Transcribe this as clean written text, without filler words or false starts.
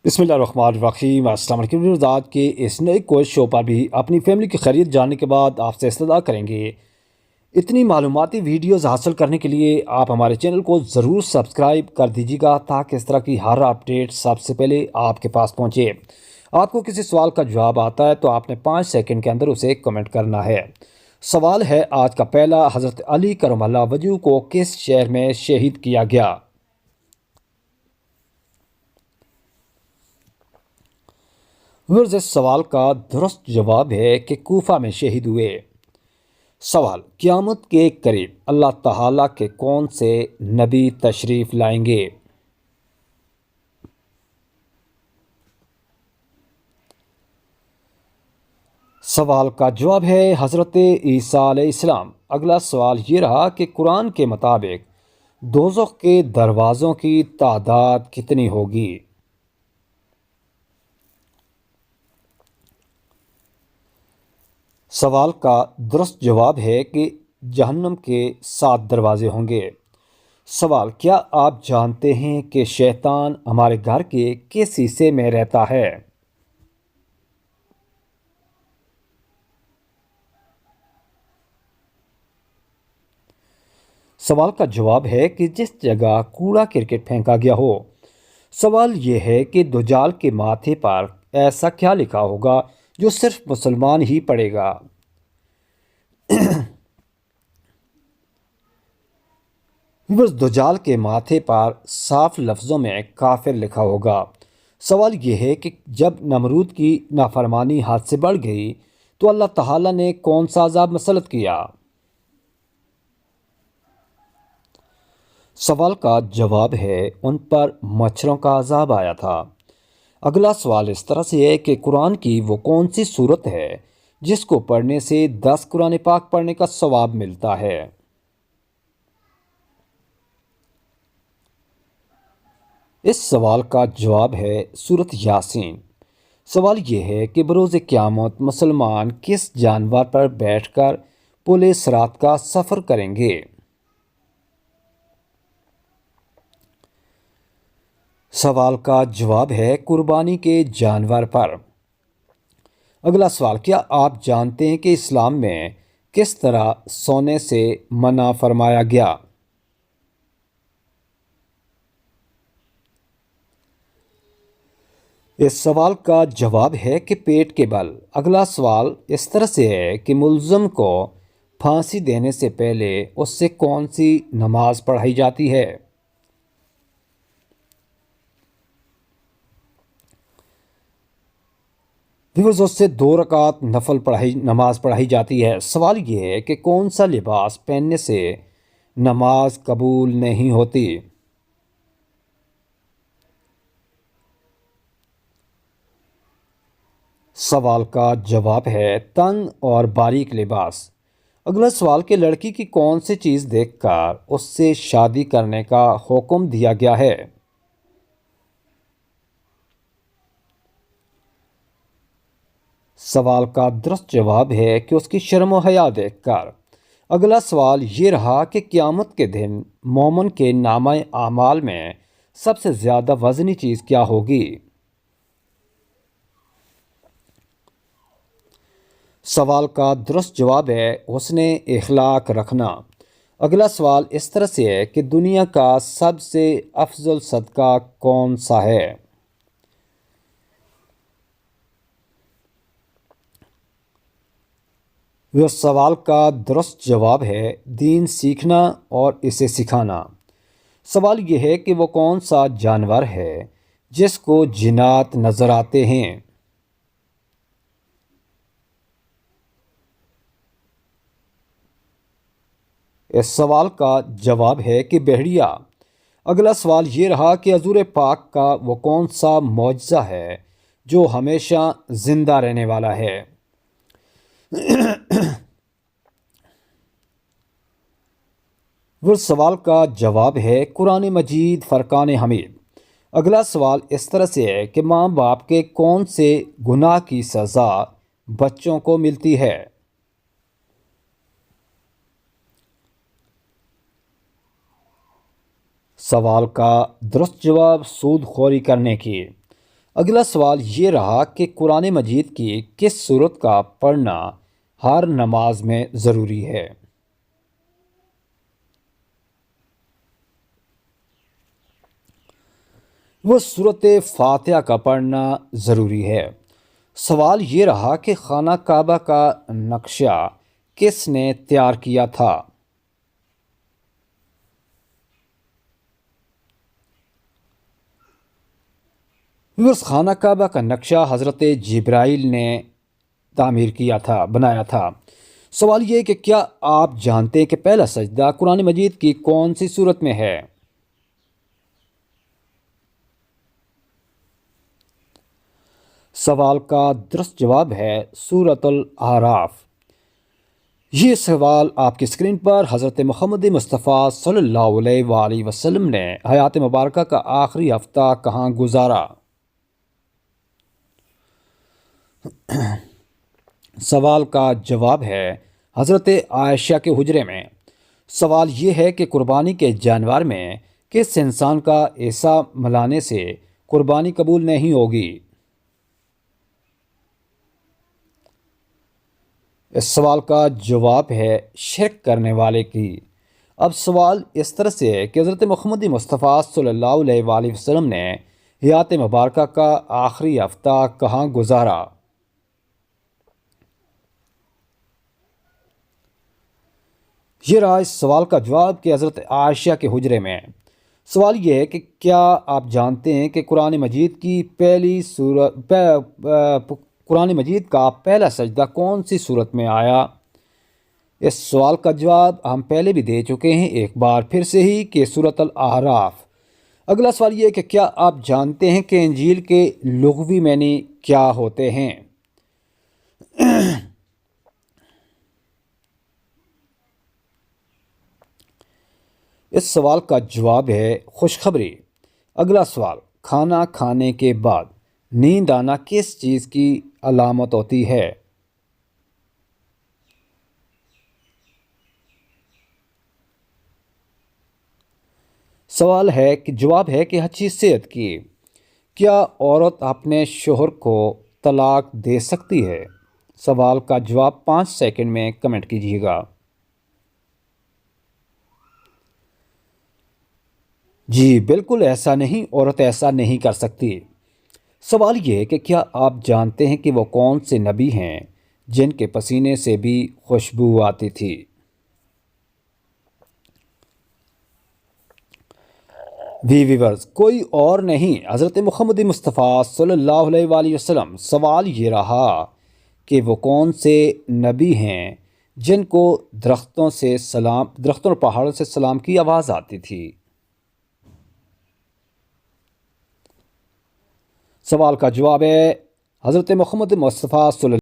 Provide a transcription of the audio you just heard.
بسم اللہ الرحمن الرحیم۔ السلام علیکم ویورز، آج کے اس نئے کوئز شو پر بھی اپنی فیملی کی خیریت جاننے کے بعد آپ سے استدعا کریں گے۔ اتنی معلوماتی ویڈیوز حاصل کرنے کے لیے آپ ہمارے چینل کو ضرور سبسکرائب کر دیجیے گا تاکہ اس طرح کی ہر اپڈیٹ سب سے پہلے آپ کے پاس پہنچے۔ آپ کو کسی سوال کا جواب آتا ہے تو آپ نے 5 سیکنڈ کے اندر اسے کمنٹ کرنا ہے۔ سوال ہے آج کا پہلا، حضرت علی کرم اللہ وجہ کو کس شہر میں شہید کیا گیا؟ ورز اس سوال کا درست جواب ہے کہ کوفہ میں شہید ہوئے۔ سوال، قیامت کے قریب اللہ تعالیٰ کے کون سے نبی تشریف لائیں گے؟ سوال کا جواب ہے حضرت عیسیٰ علیہ السلام۔ اگلا سوال یہ رہا کہ قرآن کے مطابق دوزخ کے دروازوں کی تعداد کتنی ہوگی؟ سوال کا درست جواب ہے کہ جہنم کے 7 دروازے ہوں گے۔ سوال، کیا آپ جانتے ہیں کہ شیطان ہمارے گھر کے کس حصے میں رہتا ہے؟ سوال کا جواب ہے کہ جس جگہ کوڑا کرکٹ پھینکا گیا ہو۔ سوال یہ ہے کہ دجال کے ماتھے پر ایسا کیا لکھا ہوگا جو صرف مسلمان ہی پڑھے گا؟ دجال کے ماتھے پر صاف لفظوں میں کافر لکھا ہوگا۔ سوال یہ ہے کہ جب نمرود کی نافرمانی حد سے بڑھ گئی تو اللہ تعالیٰ نے کون سا عذاب مسلط کیا؟ سوال کا جواب ہے ان پر مچھروں کا عذاب آیا تھا۔ اگلا سوال اس طرح سے ہے کہ قرآن کی وہ کون سی صورت ہے جس کو پڑھنے سے 10 قرآن پاک پڑھنے کا ثواب ملتا ہے؟ اس سوال کا جواب ہے سورۃ یاسین۔ سوال یہ ہے کہ بروز قیامت مسلمان کس جانور پر بیٹھ کر پل صراط کا سفر کریں گے؟ سوال کا جواب ہے قربانی کے جانور پر۔ اگلا سوال، کیا آپ جانتے ہیں کہ اسلام میں کس طرح سونے سے منع فرمایا گیا؟ اس سوال کا جواب ہے کہ پیٹ کے بل۔ اگلا سوال اس طرح سے ہے کہ ملزم کو پھانسی دینے سے پہلے اس سے کون سی نماز پڑھائی جاتی ہے؟ اس سے 2 رکعت نفل نماز پڑھائی جاتی ہے۔ سوال یہ ہے کہ کون سا لباس پہننے سے نماز قبول نہیں ہوتی؟ سوال کا جواب ہے تنگ اور باریک لباس۔ اگلا سوال کہ لڑکی کی کون سی چیز دیکھ کر اس سے شادی کرنے کا حکم دیا گیا ہے؟ سوال کا درست جواب ہے کہ اس کی شرم و حیا دیکھ کر۔ اگلا سوال یہ رہا کہ قیامت کے دن مومن کے نامہ اعمال میں سب سے زیادہ وزنی چیز کیا ہوگی؟ سوال کا درست جواب ہے حسن اخلاق رکھنا۔ اگلا سوال اس طرح سے ہے کہ دنیا کا سب سے افضل صدقہ کون سا ہے؟ اس سوال کا درست جواب ہے دین سیکھنا اور اسے سکھانا۔ سوال یہ ہے کہ وہ کون سا جانور ہے جس کو جنات نظر آتے ہیں؟ اس سوال کا جواب ہے کہ بھیڑیا۔ اگلا سوال یہ رہا کہ حضور پاک کا وہ کون سا معجزہ ہے جو ہمیشہ زندہ رہنے والا ہے؟ وہ سوال کا جواب ہے قرآن مجید فرقان حمید۔ اگلا سوال اس طرح سے ہے کہ ماں باپ کے کون سے گناہ کی سزا بچوں کو ملتی ہے؟ سوال کا درست جواب سود خوری کرنے کی۔ اگلا سوال یہ رہا کہ قرآن مجید کی کس سورت کا پڑھنا ہر نماز میں ضروری ہے؟ وہ سورت فاتحہ کا پڑھنا ضروری ہے۔ سوال یہ رہا کہ خانہ کعبہ کا نقشہ کس نے تیار کیا تھا؟ خانہ کعبہ کا نقشہ حضرت جبرائیل نے تعمیر کیا تھا، بنایا تھا۔ سوال یہ کہ کیا آپ جانتے ہیں کہ پہلا سجدہ قرآن مجید کی کون سی سورت میں ہے؟ سوال کا درست جواب ہے سورۃ الاعراف۔ یہ سوال آپ کی اسکرین پر حضرت محمد مصطفیٰ صلی اللہ علیہ وآلہ وسلم نے حیات مبارکہ کا آخری ہفتہ کہاں گزارا؟ سوال کا جواب ہے حضرت عائشہ کے حجرے میں۔ سوال یہ ہے کہ قربانی کے جانور میں کس انسان کا حصہ ملانے سے قربانی قبول نہیں ہوگی؟ اس سوال کا جواب ہے شرک کرنے والے کی۔ اب سوال اس طرح سے ہے کہ حضرت محمد مصطفیٰ صلی اللہ علیہ وآلہ وسلم نے حیات مبارکہ کا آخری ہفتہ کہاں گزارا؟ یہ رہا اس سوال کا جواب کہ حضرت عائشہ کے حجرے میں۔ سوال یہ ہے کہ کیا آپ جانتے ہیں کہ قرآن مجید کا پہلا سجدہ کون سی صورت میں آیا؟ اس سوال کا جواب ہم پہلے بھی دے چکے ہیں، ایک بار پھر سے ہی، کہ سورۃ الاعراف۔ اگلا سوال یہ ہے کہ کیا آپ جانتے ہیں کہ انجیل کے لغوی معنی کیا ہوتے ہیں؟ اس سوال کا جواب ہے خوشخبری۔ اگلا سوال، کھانا کھانے کے بعد نیند آنا کس چیز کی علامت ہوتی ہے؟ سوال ہے کہ جواب ہے کہ اچھی صحت کی۔ کیا عورت اپنے شوہر کو طلاق دے سکتی ہے؟ سوال کا جواب 5 سیکنڈ میں کمنٹ کیجیے گا۔ جی بالکل ایسا نہیں، عورت ایسا نہیں کر سکتی۔ سوال یہ ہے کہ کیا آپ جانتے ہیں کہ وہ کون سے نبی ہیں جن کے پسینے سے بھی خوشبو آتی تھی؟ ویورز، کوئی اور نہیں، حضرت محمد مصطفیٰ صلی اللہ علیہ وآلہ وسلم۔ سوال یہ رہا کہ وہ کون سے نبی ہیں جن کو درختوں اور پہاڑوں سے سلام کی آواز آتی تھی؟ سوال کا جواب ہے حضرت محمد مصطفیٰ صلی